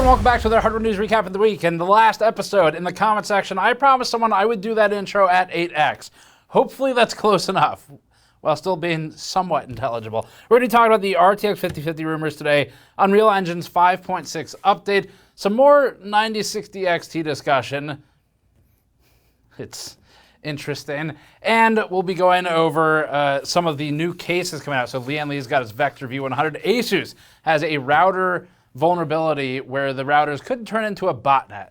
everyone, welcome back to the Hardware News Recap of the Week. In the last episode, in the comment section, I promised someone I would do that intro at 8x. Hopefully that's close enough, while still being somewhat intelligible. We're going to be talking about the RTX 5050 rumors today, Unreal Engine's 5.6 update, some more 9060 XT discussion. It's interesting. And we'll be going over some of the new cases coming out. So Lian Li's got his Vector V100. ASUS has a router vulnerability where the routers could turn into a botnet.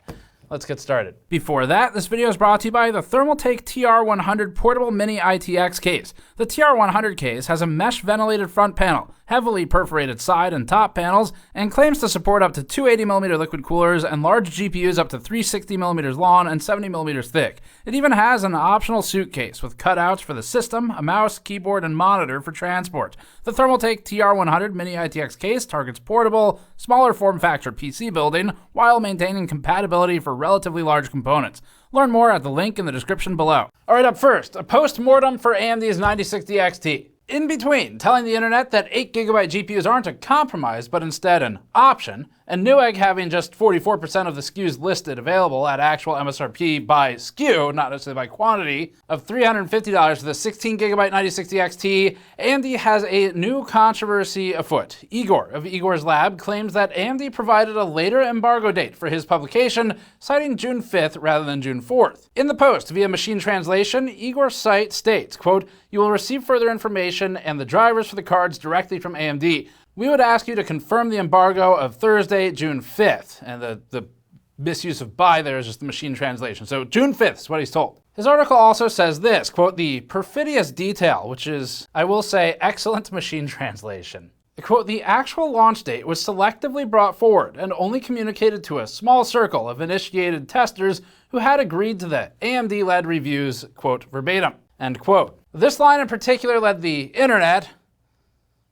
Let's get started. Before that, this video is brought to you by the Thermaltake TR100 Portable Mini ITX case. The TR100 case has a mesh ventilated front panel, heavily perforated side and top panels, and claims to support up to 280mm liquid coolers and large GPUs up to 360mm long and 70mm thick. It even has an optional suitcase with cutouts for the system, a mouse, keyboard, and monitor for transport. The Thermaltake TR100 Mini ITX case targets portable, smaller form factor PC building while maintaining compatibility for relatively large components. Learn more at the link in the description below. All right, up first, a post-mortem for AMD's 9060 XT. In between telling the internet that 8GB GPUs aren't a compromise, but instead an option, and Newegg having just 44% of the SKUs listed available at actual MSRP by SKU, not necessarily by quantity, of $350 for the 16GB 9060 XT, AMD has a new controversy afoot. Igor of Igor's Lab claims that AMD provided a later embargo date for his publication, citing June 5th rather than June 4th. In the post, via machine translation, Igor's site states, quote, "You will receive further information and the drivers for the cards directly from AMD. We would ask you to confirm the embargo of Thursday, June 5th. And the misuse of by there is just the machine translation. So June 5th is what he's told. His article also says this, quote, "The perfidious detail," which is, I will say, excellent machine translation. Quote, "The actual launch date was selectively brought forward and only communicated to a small circle of initiated testers who had agreed to the AMD-led reviews," quote, "verbatim," end quote. This line in particular led the internet,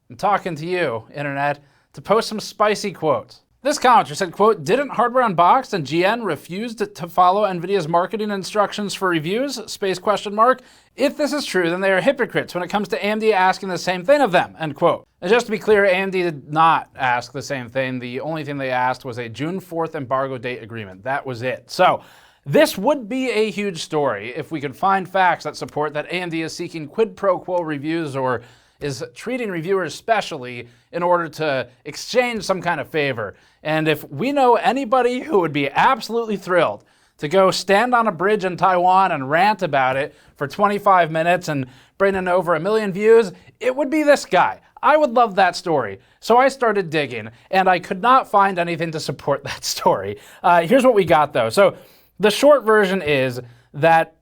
I'm talking to you, internet, to post some spicy quotes. This commenter said, quote, "Didn't Hardware Unboxed and GN refuse to follow NVIDIA's marketing instructions for reviews? Space question mark. If this is true, then they are hypocrites when it comes to AMD asking the same thing of them," end quote. And just to be clear, AMD did not ask the same thing. The only thing they asked was a June 4th embargo date agreement. That was it. So this would be a huge story if we could find facts that support that AMD is seeking quid pro quo reviews or is treating reviewers specially in order to exchange some kind of favor. And if we know anybody who would be absolutely thrilled to go stand on a bridge in Taiwan and rant about it for 25 minutes and bring in over 1 million views, it would be this guy. I would love that story. So I started digging, and I could not find anything to support that story. Here's what we got, though. So the short version is that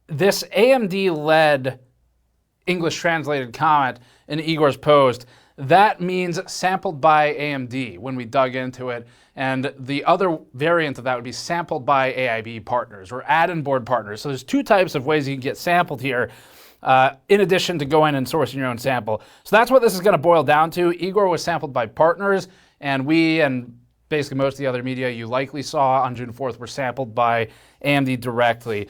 this AMD-led English translated comment in Igor's post, that means sampled by AMD when we dug into it. And the other variant of that would be sampled by AIB partners or add-in board partners. So there's two types of ways you can get sampled here, in addition to going and sourcing your own sample. So that's what this is going to boil down to. Igor was sampled by partners, and we and basically most of the other media you likely saw on June 4th were sampled by AMD directly.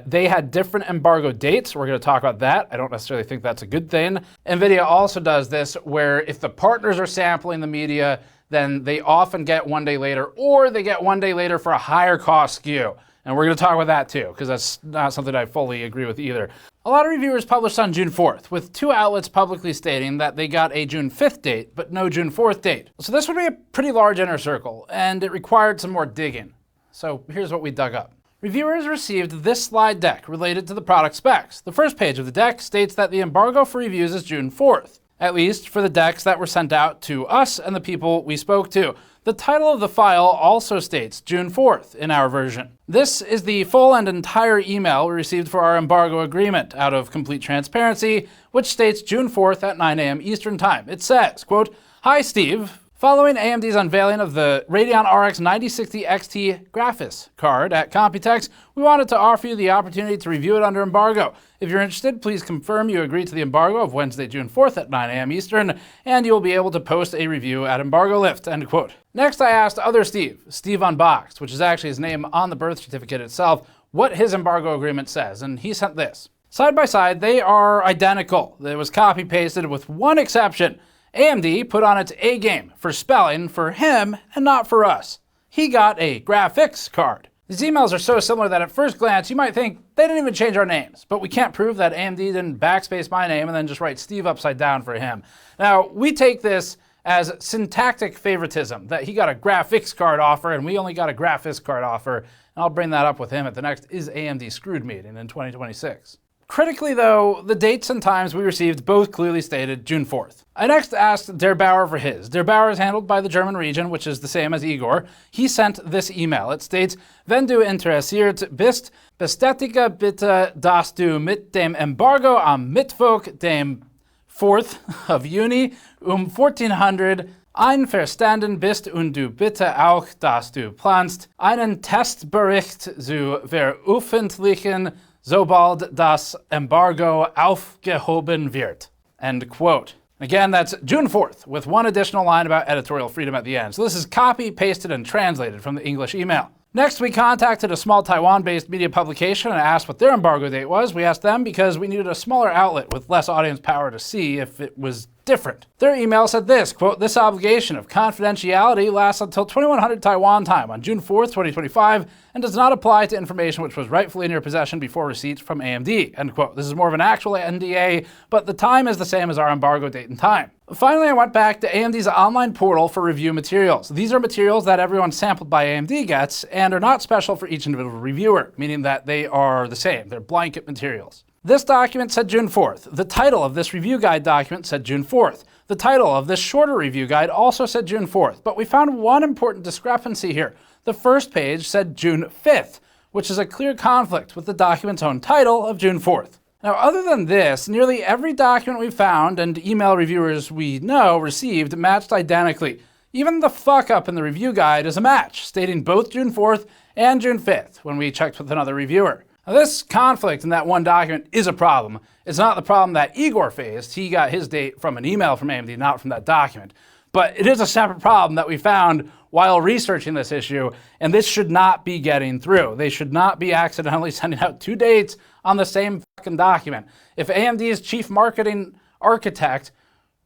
They had different embargo dates. We're going to talk about that. I don't necessarily think that's a good thing. NVIDIA also does this where if the partners are sampling the media, then they often get 1 day later, or they get 1 day later for a higher cost SKU. And we're going to talk about that too, because that's not something I fully agree with either. A lot of reviewers published on June 4th, with 2 outlets publicly stating that they got a June 5th date, but no June 4th date. So this would be a pretty large inner circle, and it required some more digging. So here's what we dug up. Reviewers received this slide deck related to the product specs. The first page of the deck states that the embargo for reviews is June 4th, at least for the decks that were sent out to us and the people we spoke to. The title of the file also states June 4th in our version. This is the full and entire email we received for our embargo agreement out of complete transparency, which states June 4th at 9 a.m. Eastern Time. It says, quote, "Hi, Steve. Following AMD's unveiling of the Radeon RX 9060 XT graphics card at Computex, we wanted to offer you the opportunity to review it under embargo. If you're interested, please confirm you agree to the embargo of Wednesday, June 4th at 9 a.m. Eastern, and you will be able to post a review at embargo lift," end quote. Next, I asked other Steve Unboxed, which is actually his name on the birth certificate itself, what his embargo agreement says, and he sent this. Side by side, they are identical. It was copy-pasted with one exception. AMD put on its A game for spelling for him and not for us. He got a graphics card. These emails are so similar that at first glance you might think they didn't even change our names, but we can't prove that AMD didn't backspace my name and then just write Steve upside down for him. Now, we take this as syntactic favoritism, that he got a graphics card offer and we only got a graphics card offer, and I'll bring that up with him at the next Is AMD Screwed meeting in 2026. Critically though, the dates and times we received both clearly stated June 4th. I next asked Der Bauer for his. Der Bauer is handled by the German region, which is the same as Igor. He sent this email. It states, "Wenn du interessiert bist, bestätige bitte, dass du mit dem Embargo am Mittwoch, dem 4th of Juni, 1400 einverstanden bist und du bitte auch, dass du planst, einen Testbericht zu veröffentlichen, sobald das Embargo aufgehoben wird." End quote. Again, that's June 4th, with one additional line about editorial freedom at the end. So this is copy, pasted, and translated from the English email. Next, we contacted a small Taiwan-based media publication and asked what their embargo date was. We asked them because we needed a smaller outlet with less audience power to see if it was different. Their email said this, quote, "This obligation of confidentiality lasts until 2100 Taiwan time on June 4th, 2025, and does not apply to information which was rightfully in your possession before receipt from AMD," end quote. This is more of an actual NDA, but the time is the same as our embargo date and time. Finally, I went back to AMD's online portal for review materials. These are materials that everyone sampled by AMD gets and are not special for each individual reviewer, meaning that they are the same. They're blanket materials. This document said June 4th. The title of this review guide document said June 4th. The title of this shorter review guide also said June 4th, but we found one important discrepancy here. The first page said June 5th, which is a clear conflict with the document's own title of June 4th. Now, other than this, nearly every document we found and email reviewers we know received matched identically. Even the fuck up in the review guide is a match, stating both June 4th and June 5th when we checked with another reviewer. Now, this conflict in that one document is a problem. It's not the problem that Igor faced. He got his date from an email from AMD, not from that document. But it is a separate problem that we found while researching this issue, and this should not be getting through. They should not be accidentally sending out two dates on the same fucking document. If AMD's chief marketing architect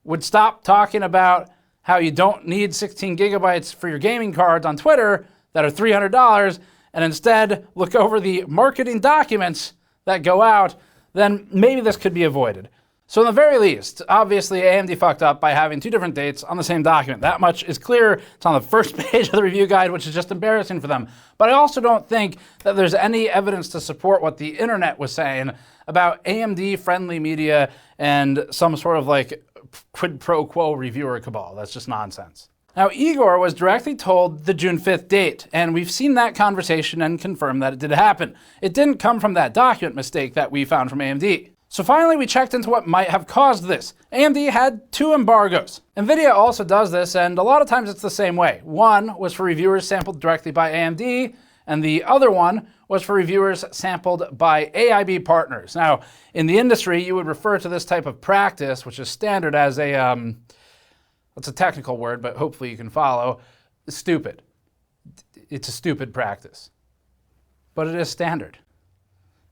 would stop talking about how you don't need 16 gigabytes for your gaming cards on Twitter that are $300, and instead look over the marketing documents that go out, then maybe this could be avoided. So in the very least, obviously AMD fucked up by having two different dates on the same document. That much is clear. It's on the first page of the review guide, which is just embarrassing for them. But I also don't think that there's any evidence to support what the internet was saying about AMD-friendly media and some sort of like quid pro quo reviewer cabal. That's just nonsense. Now, Igor was directly told the June 5th date, and we've seen that conversation and confirmed that it did happen. It didn't come from that document mistake that we found from AMD. So finally, we checked into what might have caused this. AMD had two embargoes. NVIDIA also does this, and a lot of times it's the same way. One was for reviewers sampled directly by AMD, and the other one was for reviewers sampled by AIB partners. Now, in the industry, you would refer to this type of practice, which is standard, as a, it's a technical word, but hopefully you can follow, stupid. It's a stupid practice. But it is standard.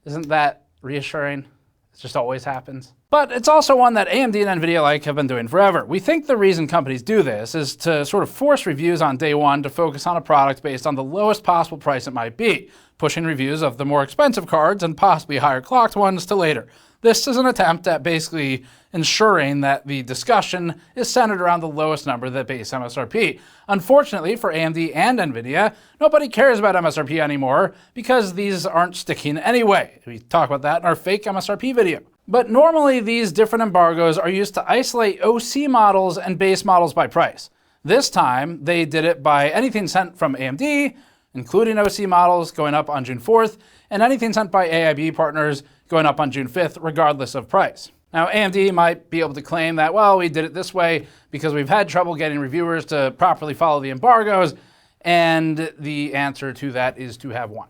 Isn't that reassuring? It just always happens. But it's also one that AMD and NVIDIA have been doing forever. We think the reason companies do this is to sort of force reviews on day one to focus on a product based on the lowest possible price it might be, pushing reviews of the more expensive cards and possibly higher clocked ones to later. This is an attempt at basically ensuring that the discussion is centered around the lowest number, the base MSRP. Unfortunately for AMD and NVIDIA, nobody cares about MSRP anymore because these aren't sticking anyway. We talk about that in our fake MSRP video. But normally these different embargoes are used to isolate OC models and base models by price. This time they did it by anything sent from AMD, including OC models going up on June 4th, and anything sent by AIB partners going up on June 5th, regardless of price. Now, AMD might be able to claim that, well, we did it this way because we've had trouble getting reviewers to properly follow the embargoes, and the answer to that is to have one.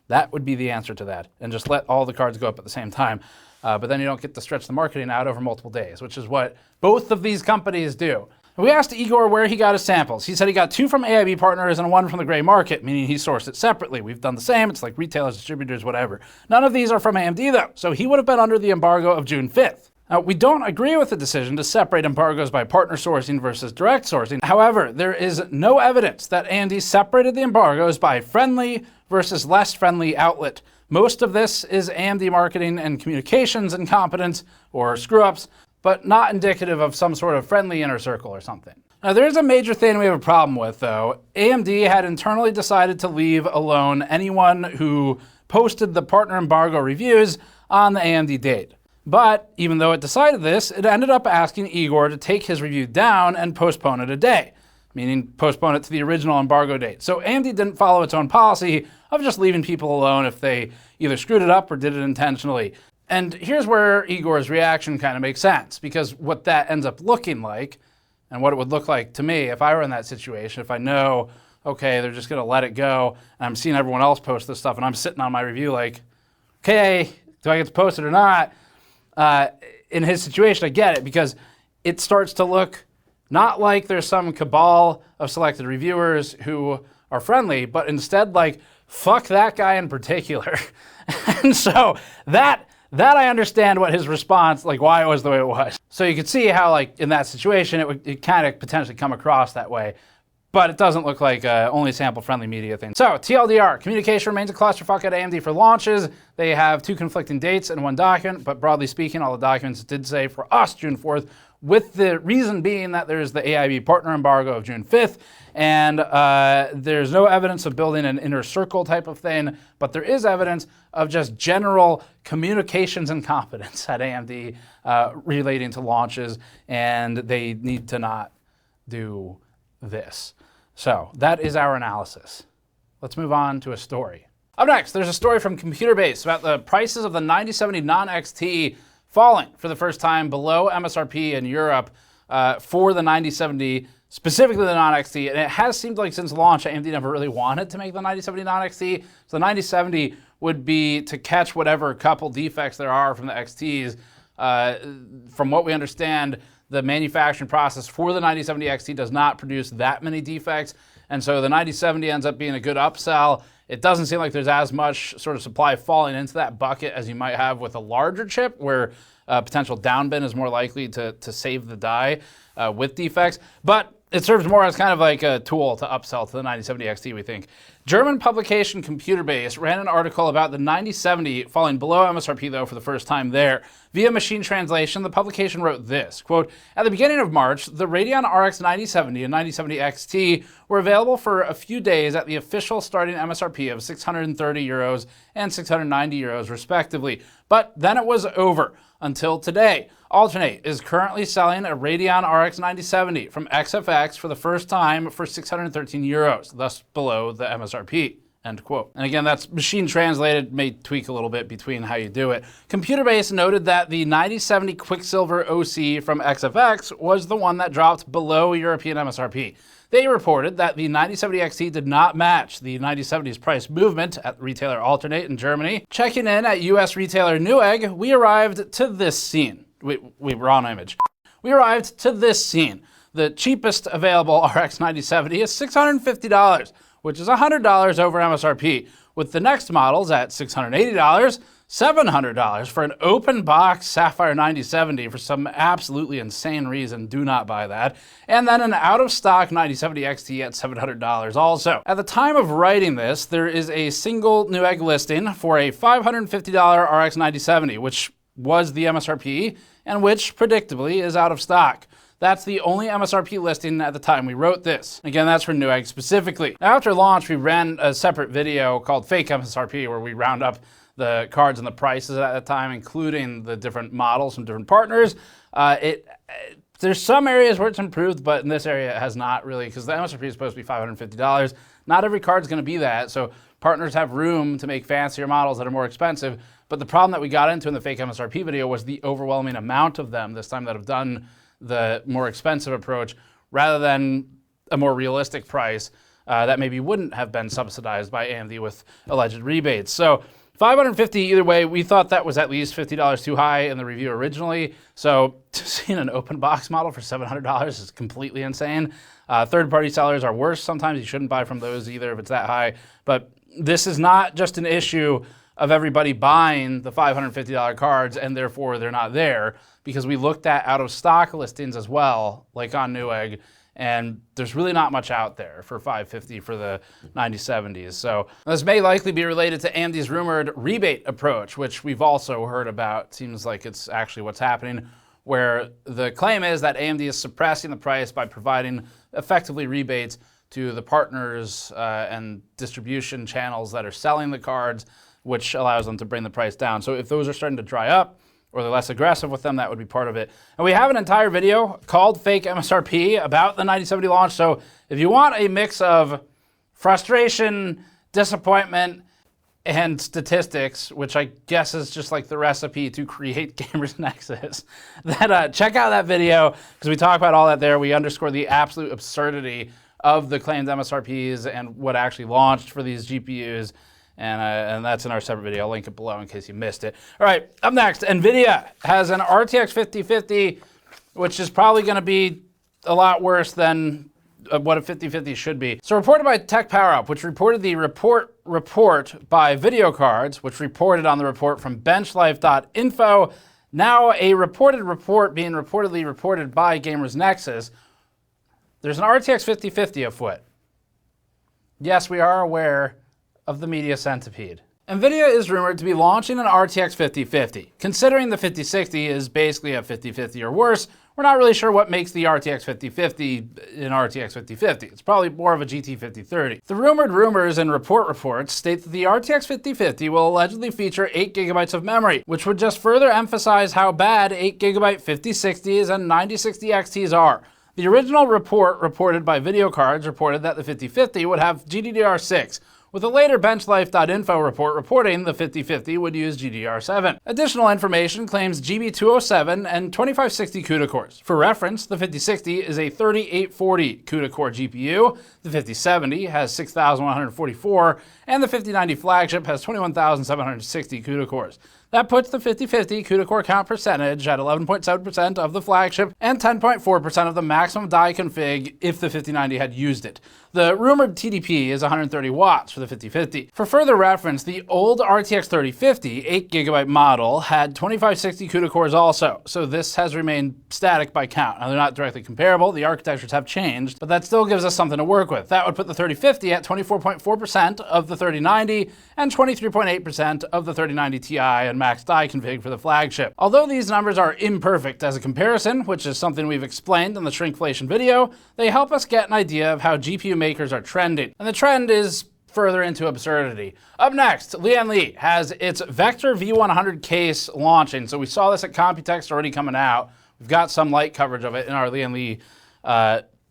That would be the answer to that, and just let all the cards go up at the same time. But then you don't get to stretch the marketing out over multiple days, which is what both of these companies do. We asked Igor where he got his samples. He said he got two from AIB partners and one from the gray market, meaning he sourced it separately. We've done the same. It's like retailers, distributors, whatever. None of these are from AMD though, so he would have been under the embargo of June 5th. We don't agree with the decision to separate embargoes by partner sourcing versus direct sourcing. However, there is no evidence that AMD separated the embargoes by friendly versus less friendly outlet. Most of this is AMD marketing and communications incompetence or screw-ups, but not indicative of some sort of friendly inner circle or something. Now, there's a major thing we have a problem with, though. AMD had internally decided to leave alone anyone who posted the partner embargo reviews on the AMD date. But even though it decided this, it ended up asking Igor to take his review down and postpone it a day, meaning postpone it to the original embargo date. So AMD didn't follow its own policy of just leaving people alone if they either screwed it up or did it intentionally. And here's where Igor's reaction kind of makes sense, because what that ends up looking like, and what it would look like to me if I were in that situation, if I know, okay, they're just gonna let it go, and I'm seeing everyone else post this stuff, and I'm sitting on my review like, okay, do I get to post it or not? In his situation, I get it, because it starts to look not like there's some cabal of selected reviewers who are friendly, but instead like, fuck that guy in particular. And so that I understand what his response, like why it was the way it was. So you could see how like in that situation, it kind of potentially come across that way. But it doesn't look like only sample-friendly media thing. So, TLDR, communication remains a clusterfuck at AMD for launches. They have 2 conflicting dates in one document, but broadly speaking, all the documents did say for us June 4th, with the reason being that there's the AIB partner embargo of June 5th, and there's no evidence of building an inner circle type of thing, but there is evidence of just general communications incompetence at AMD relating to launches, and they need to not do this. So that is our analysis. Let's move on to a story. Up next, there's a story from Computer Base about the prices of the 9070 non-XT falling for the first time below MSRP in Europe for the 9070, specifically the non-XT. And it has seemed like since launch, AMD never really wanted to make the 9070 non-XT. So the 9070 would be to catch whatever couple defects there are from the XTs. From what we understand, the manufacturing process for the 9070 XT does not produce that many defects, and so the 9070 ends up being a good upsell. It doesn't seem like there's as much sort of supply falling into that bucket as you might have with a larger chip, where potential downbin is more likely to save the die with defects. But it serves more as kind of like a tool to upsell to the 9070 XT, we think. German publication Computer Base ran an article about the 9070 falling below MSRP, though, for the first time there. Via machine translation, the publication wrote this, quote, "At the beginning of March, the Radeon RX 9070 and 9070 XT were available for a few days at the official starting MSRP of 630 euros and 690 euros, respectively. But then it was over until today. Alternate is currently selling a Radeon RX 9070 from XFX for the first time for 613 euros, thus below the MSRP." End quote. And again, that's machine translated, may tweak a little bit between how you do it. Computer Base noted that the 9070 Quicksilver OC from XFX was the one that dropped below European MSRP. They reported that the 9070 XT did not match the 9070's price movement at retailer Alternate in Germany. Checking in at US retailer Newegg, we arrived to this scene. We were on image. We arrived to this scene. The cheapest available RX 9070 is $650, which is $100 over MSRP, with the next models at $680, $700 for an open box Sapphire 9070 for some absolutely insane reason. Do not buy that. And then an out-of-stock 9070 XT at $700 also. At the time of writing this, there is a single Newegg listing for a $550 RX 9070, which was the MSRP, and which, predictably, is out of stock. That's the only MSRP listing at the time we wrote this. Again, that's for Newegg specifically. Now, after launch, we ran a separate video called Fake MSRP, where we round up the cards and the prices at the time, including the different models from different partners. There's some areas where it's improved, but in this area it has not really, because the MSRP is supposed to be $550. Not every card's going to be that, so partners have room to make fancier models that are more expensive. But the problem that we got into in the fake MSRP video was the overwhelming amount of them this time that have done the more expensive approach, rather than a more realistic price that maybe wouldn't have been subsidized by AMD with alleged rebates. So $550 either way, we thought that was at least $50 too high in the review originally. So seeing an open box model for $700 is completely insane. Third-party sellers are worse. Sometimes you shouldn't buy from those either if it's that high. But this is not just an issue of everybody buying the $550 cards, and therefore they're not there, because we looked at out of stock listings as well, like on Newegg, and there's really not much out there for $550 for the 9070s. So this may likely be related to AMD's rumored rebate approach, which we've also heard about. Seems like it's actually what's happening, where the claim is that AMD is suppressing the price by providing effectively rebates to the partners and distribution channels that are selling the cards, which allows them to bring the price down. So if those are starting to dry up, or they're less aggressive with them, that would be part of it. And we have an entire video called Fake MSRP about the 9070 launch. So if you want a mix of frustration, disappointment, and statistics, which I guess is just like the recipe to create Gamers Nexus, then check out that video, because we talk about all that there. We underscore the absolute absurdity of the claimed MSRPs and what actually launched for these GPUs. And that's in our separate video. I'll link it below in case you missed it. All right, up next, NVIDIA has an RTX 5050, which is probably going to be a lot worse than what a 5050 should be. So reported by Tech Power Up, which reported the report by Video Cards, which reported on the report from benchlife.info. Now a reported report being reportedly reported by Gamers Nexus. There's an RTX 5050 afoot. Yes, we are aware of the media centipede. NVIDIA is rumored to be launching an RTX 5050. Considering the 5060 is basically a 5050 or worse, we're not really sure what makes the RTX 5050 an RTX 5050. It's probably more of a GT 5030. The rumored rumors and reports state that the RTX 5050 will allegedly feature 8 GB of memory, which would just further emphasize how bad 8 GB 5060s and 9060 XTs are. The original report reported by Video Cards reported that the 5050 would have GDDR6, with a later benchlife.info report reporting the 5050 would use GDDR7. Additional information claims GB207 and 2560 CUDA cores. For reference, the 5060 is a 3840 CUDA core GPU, the 5070 has 6144, and the 5090 flagship has 21760 CUDA cores. That puts the 5050 CUDA core count percentage at 11.7% of the flagship and 10.4% of the maximum die config if the 5090 had used it. The rumored TDP is 130 watts for the 5050. For further reference, the old RTX 3050 8GB model had 2560 CUDA cores also, so this has remained static by count. Now, they're not directly comparable, the architectures have changed, but that still gives us something to work with. That would put the 3050 at 24.4% of the 3090 and 23.8% of the 3090 Ti and max die config for the flagship. Although these numbers are imperfect as a comparison, which is something we've explained in the shrinkflation video, they help us get an idea of how GPU makers are trending. And the trend is further into absurdity. Up next, Lian Li has its Vector V100 case launching. So we saw this at Computex already coming out. We've got some light coverage of it in our Lian Li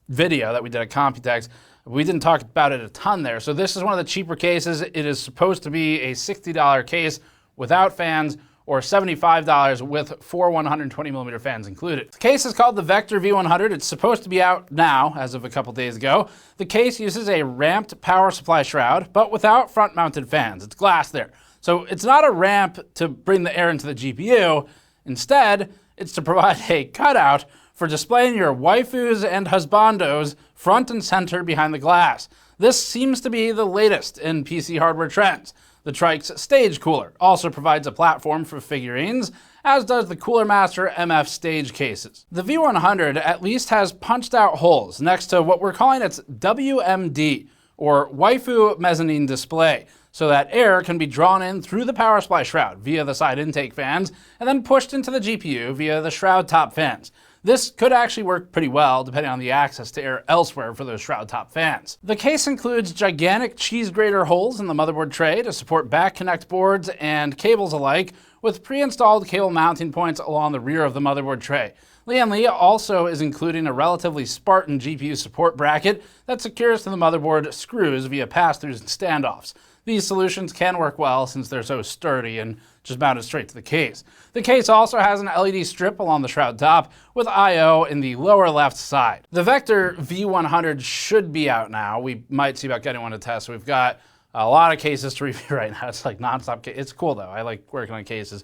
video that we did at Computex. We didn't talk about it a ton there. So this is one of the cheaper cases. It is supposed to be a $60 case without fans, or $75 with 4 120mm fans included. The case is called the Vector V100. It's supposed to be out now, as of a couple days ago. The case uses a ramped power supply shroud, but without front-mounted fans. It's glass there. So it's not a ramp to bring the air into the GPU. Instead, it's to provide a cutout for displaying your waifus and husbandos front and center behind the glass. This seems to be the latest in PC hardware trends. The Trike's Stage Cooler also provides a platform for figurines, as does the Cooler Master MF stage cases. The V100 at least has punched out holes next to what we're calling its WMD, or Waifu Mezzanine Display, so that air can be drawn in through the power supply shroud via the side intake fans, and then pushed into the GPU via the shroud top fans. This could actually work pretty well, depending on the access to air elsewhere for those shroud top fans. The case includes gigantic cheese grater holes in the motherboard tray to support back connect boards and cables alike, with pre-installed cable mounting points along the rear of the motherboard tray. Lian Li also is including a relatively Spartan GPU support bracket that secures to the motherboard screws via pass-throughs and standoffs. These solutions can work well since they're so sturdy and just mounted straight to the case. The case also has an LED strip along the shroud top with I/O in the lower left side. The Vector V100 should be out now. We might see about getting one to test. We've got a lot of cases to review right now. It's like nonstop. It's cool though. I like working on cases.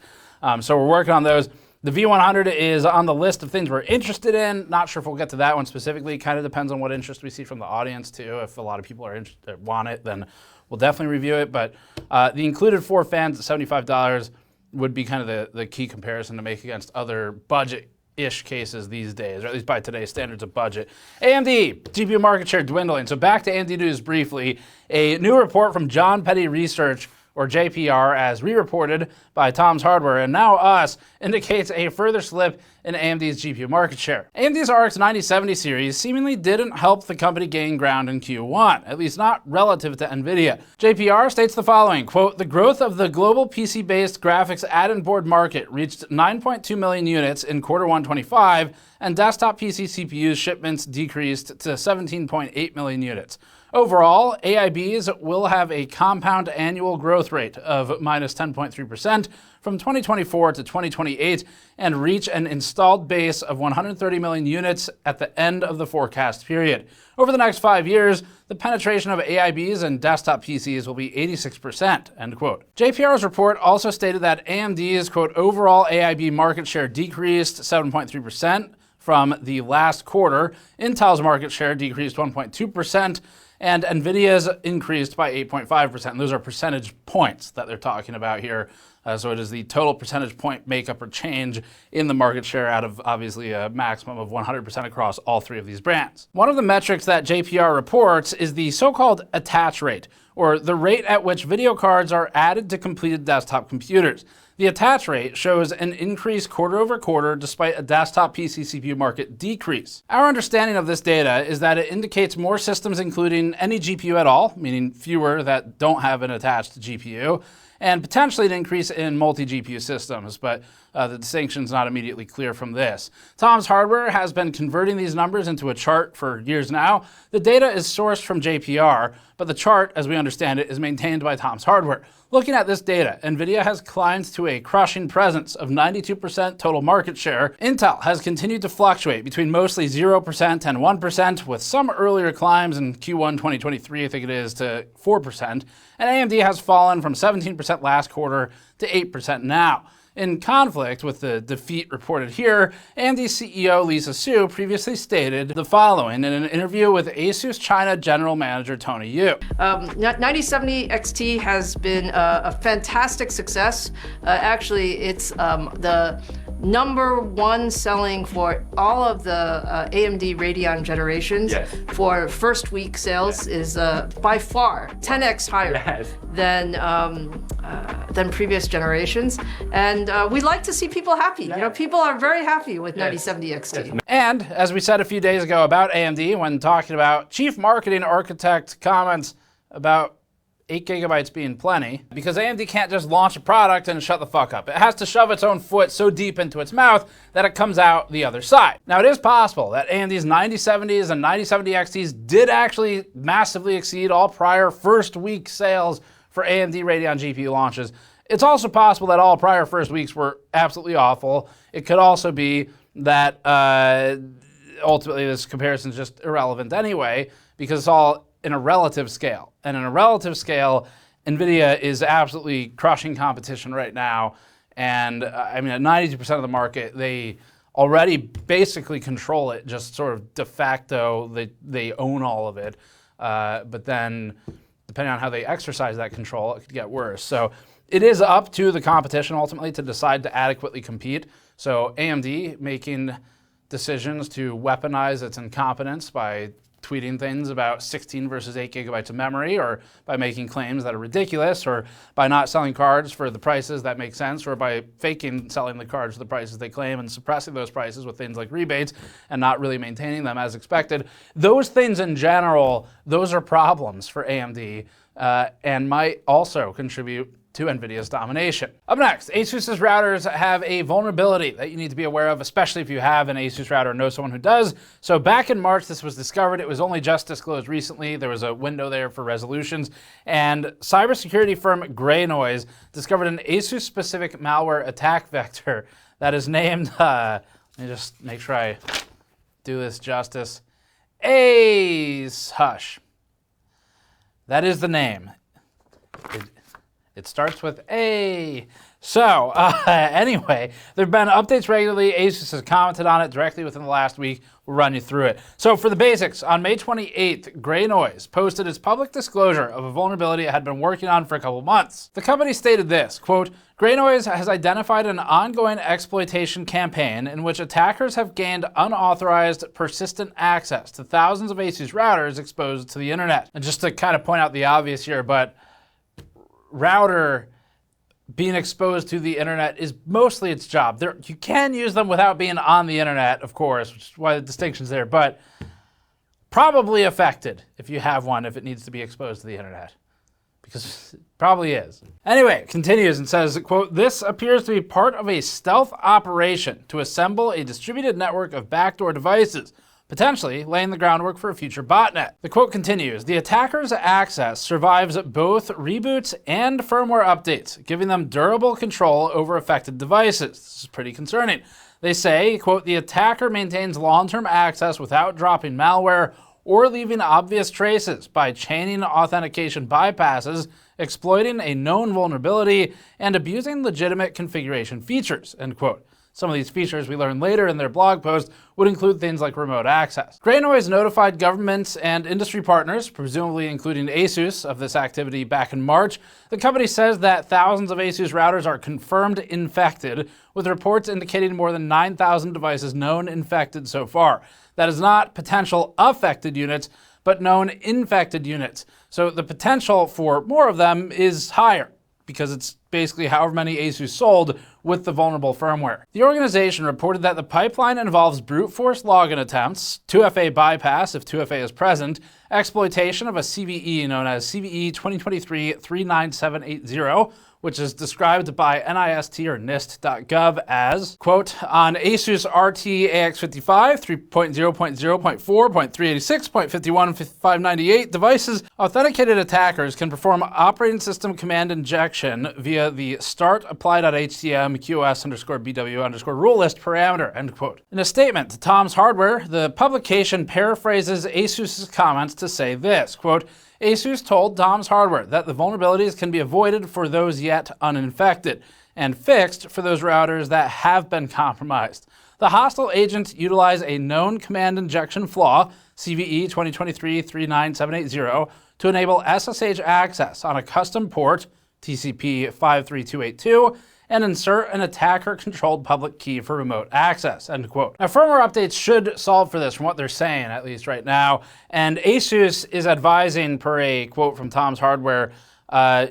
So we're working on those. The V100 is on the list of things we're interested in. Not sure if we'll get to that one specifically. Kind of depends on what interest we see from the audience too. If a lot of people are interested, want it, then we'll definitely review it. But the included 4 fans at $75 would be kind of the key comparison to make against other budget-ish cases these days, or at least by today's standards of budget. AMD, GPU market share dwindling. So back to AMD news briefly. A new report from Jon Peddie Research, or JPR, as re-reported by Tom's Hardware, and now us, indicates a further slip in AMD's GPU market share. AMD's RX 9070 series seemingly didn't help the company gain ground in Q1, at least not relative to NVIDIA. JPR states the following, quote, "The growth of the global PC-based graphics add-in board market reached 9.2 million units in Q1 25, and desktop PC CPU shipments decreased to 17.8 million units. Overall, AIBs will have a compound annual growth rate of minus 10.3% from 2024 to 2028 and reach an installed base of 130 million units at the end of the forecast period. Over the next 5 years, the penetration of AIBs and desktop PCs will be 86%, end quote. JPR's report also stated that AMD's, quote, overall AIB market share decreased 7.3% from the last quarter. Intel's market share decreased 1.2%. And NVIDIA's increased by 8.5%. Those are percentage points that they're talking about here. So it is the total percentage point makeup or change in the market share out of obviously a maximum of 100% across all 3 of these brands. One of the metrics that JPR reports is the so-called attach rate, or the rate at which video cards are added to completed desktop computers. The attach rate shows an increase quarter over quarter despite a desktop PC CPU market decrease. Our understanding of this data is that it indicates more systems including any GPU at all, meaning fewer that don't have an attached GPU, and potentially an increase in multi-GPU systems, but the distinction is not immediately clear from this. Tom's Hardware has been converting these numbers into a chart for years now. The data is sourced from JPR, but the chart, as we understand it, is maintained by Tom's Hardware. Looking at this data, NVIDIA has climbed to a crushing presence of 92% total market share. Intel has continued to fluctuate between mostly 0% and 1%, with some earlier climbs in Q1 2023, I think it is, to 4%. And AMD has fallen from 17% last quarter to 8% now. In conflict with the defeat reported here, AMD CEO Lisa Su previously stated the following in an interview with ASUS China General Manager Tony Yu. 9070 XT has been a fantastic success. Actually, it's the #1 selling for all of the AMD Radeon generations. Yes. For first week sales is by far 10x higher than previous generations. And we like to see people happy. You know, people are very happy with 9070 XT. And as we said a few days ago about AMD when talking about Chief Marketing Architect comments about 8 gigabytes being plenty, because AMD can't just launch a product and shut the fuck up. It has to shove its own foot so deep into its mouth that it comes out the other side. Now, it is possible that AMD's 9070s and 9070 XTs did actually massively exceed all prior first week sales for AMD Radeon GPU launches. It's also possible that all prior first weeks were absolutely awful. It could also be that ultimately this comparison is just irrelevant anyway, because it's all in a relative scale. And in a relative scale, NVIDIA is absolutely crushing competition right now. And I mean, at 92% of the market, they already basically control it, just sort of de facto, they own all of it. But then, depending on how they exercise that control, it could get worse. So it is up to the competition ultimately to decide to adequately compete. So AMD making decisions to weaponize its incompetence by tweeting things about 16 versus 8 gigabytes of memory, or by making claims that are ridiculous, or by not selling cards for the prices that make sense, or by faking selling the cards for the prices they claim and suppressing those prices with things like rebates and not really maintaining them as expected. Those things in general, those are problems for AMD and might also contribute to NVIDIA's domination. Up next, ASUS's routers have a vulnerability that you need to be aware of, especially if you have an ASUS router or know someone who does. So back in March, this was discovered. It was only just disclosed recently. There was a window there for resolutions. And cybersecurity firm Grey Noise discovered an ASUS-specific malware attack vector that is named, let me just make sure I do this justice, ASUS. That is the name. It starts with A. So, anyway, there have been updates regularly. ASUS has commented on it directly within the last week. We'll run you through it. So, for the basics, on May 28th, Grey Noise posted its public disclosure of a vulnerability it had been working on for a couple months. The company stated this, quote, Grey Noise has identified an ongoing exploitation campaign in which attackers have gained unauthorized, persistent access to thousands of ASUS routers exposed to the internet. And just to kind of point out the obvious here, but router being exposed to the internet is mostly its job. You can use them without being on the internet, of course, which is why the distinction's there, but probably affected if you have one, if it needs to be exposed to the internet. Because it probably is. Anyway, it continues and says, quote, this appears to be part of a stealth operation to assemble a distributed network of backdoor devices, potentially laying the groundwork for a future botnet. The quote continues, the attacker's access survives both reboots and firmware updates, giving them durable control over affected devices. This is pretty concerning. They say, quote, the attacker maintains long-term access without dropping malware or leaving obvious traces by chaining authentication bypasses, exploiting a known vulnerability, and abusing legitimate configuration features, end quote. Some of these features, we learned later in their blog post, would include things like remote access. Grey Noise notified governments and industry partners, presumably including ASUS, of this activity back in March. The company says that thousands of ASUS routers are confirmed infected, with reports indicating more than 9,000 devices known infected so far. That is not potential affected units, but known infected units. So the potential for more of them is higher, because it's basically however many ASUS sold with the vulnerable firmware. The organization reported that the pipeline involves brute force login attempts, 2FA bypass if 2FA is present, exploitation of a CVE known as CVE 2023-39780, which is described by NIST or NIST.gov as, quote, on ASUS RTX 55, 3.0.0.4.386.51.598 devices, authenticated attackers can perform operating system command injection via the start apply.htm QoS_BW rule list parameter, end quote. In a statement to Tom's Hardware, the publication paraphrases ASUS's comments to say this, quote, ASUS told Tom's Hardware that the vulnerabilities can be avoided for those yet uninfected and fixed for those routers that have been compromised. The hostile agents utilize a known command injection flaw, CVE 2023-39780, to enable SSH access on a custom port, TCP 53282, and insert an attacker-controlled public key for remote access, end quote. Now, firmware updates should solve for this from what they're saying, at least right now, and ASUS is advising, per a quote from Tom's Hardware,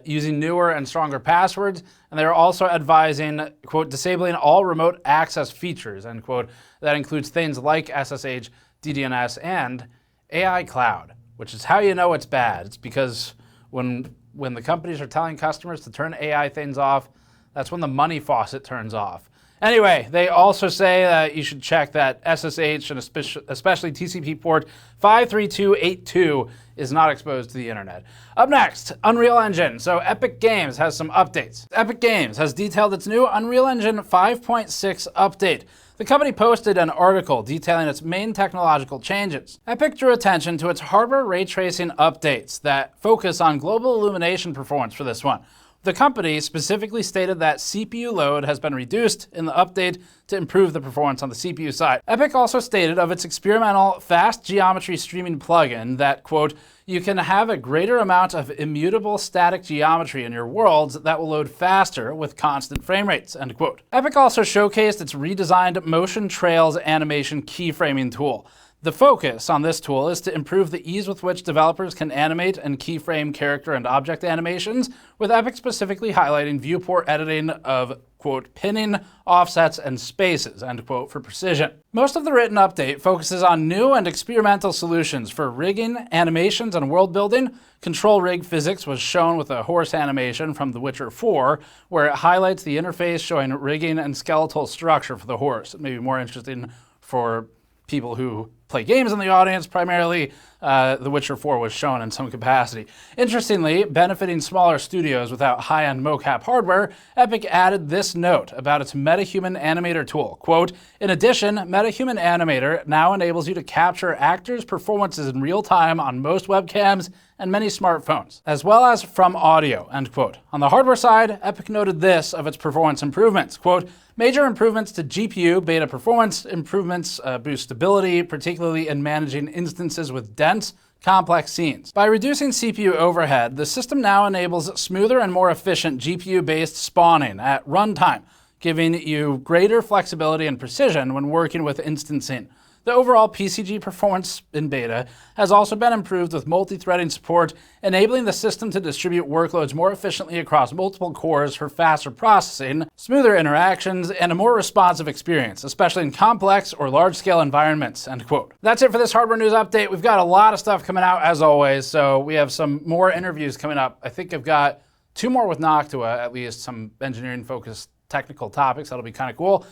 using newer and stronger passwords, and they're also advising, quote, disabling all remote access features, end quote. That includes things like SSH, DDNS, and AI Cloud, which is how you know it's bad. It's because when the companies are telling customers to turn AI things off, that's when the money faucet turns off. Anyway, they also say that you should check that SSH and especially TCP port 53282 is not exposed to the internet. Up next, Unreal Engine. So Epic Games has some updates. Epic Games has detailed its new Unreal Engine 5.6 update. The company posted an article detailing its main technological changes. Epic drew attention to its hardware ray tracing updates that focus on global illumination performance for this one. The company specifically stated that CPU load has been reduced in the update to improve the performance on the CPU side. Epic also stated of its experimental fast geometry streaming plugin that, quote, you can have a greater amount of immutable static geometry in your worlds that will load faster with constant frame rates, end quote. Epic also showcased its redesigned Motion Trails animation keyframing tool. The focus on this tool is to improve the ease with which developers can animate and keyframe character and object animations, with Epic specifically highlighting viewport editing of, quote, pinning, offsets, and spaces, end quote, for precision. Most of the written update focuses on new and experimental solutions for rigging, animations, and world building. Control rig physics was shown with a horse animation from The Witcher 4, where it highlights the interface showing rigging and skeletal structure for the horse. It may be more interesting for people who play games in the audience, primarily. The Witcher 4 was shown in some capacity. Interestingly, benefiting smaller studios without high-end mocap hardware, Epic added this note about its MetaHuman Animator tool. Quote, in addition, MetaHuman Animator now enables you to capture actors' performances in real time on most webcams and many smartphones, as well as from audio, end quote. On the hardware side, Epic noted this of its performance improvements. Quote, major improvements to GPU beta performance, improvements boost stability, particularly in managing instances with dense, complex scenes. By reducing CPU overhead, the system now enables smoother and more efficient GPU-based spawning at runtime, giving you greater flexibility and precision when working with instancing. The overall PCG performance in beta has also been improved with multi-threading support, enabling the system to distribute workloads more efficiently across multiple cores for faster processing, smoother interactions, and a more responsive experience, especially in complex or large-scale environments, end quote. That's it for this hardware news update. We've got a lot of stuff coming out as always, so we have some more interviews coming up. I think I've got 2 more with Noctua, at least some engineering-focused technical topics. That'll be kind of cool.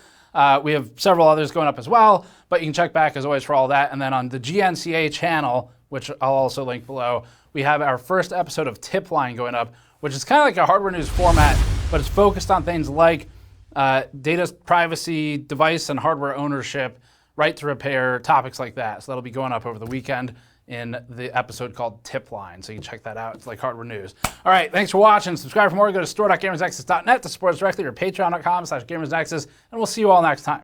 We have several others going up as well, but you can check back as always for all that. And then on the GNCA channel, which I'll also link below, we have our first episode of Tip Line going up, which is kind of like a hardware news format, but it's focused on things like data privacy, device and hardware ownership, right to repair, topics like that. So that'll be going up over the weekend in the episode called Tip Line. So you can check that out. It's like hardware news. All right, thanks for watching. Subscribe for more. Go to store.gamersnexus.net to support us directly or patreon.com/gamersnexus. And we'll see you all next time.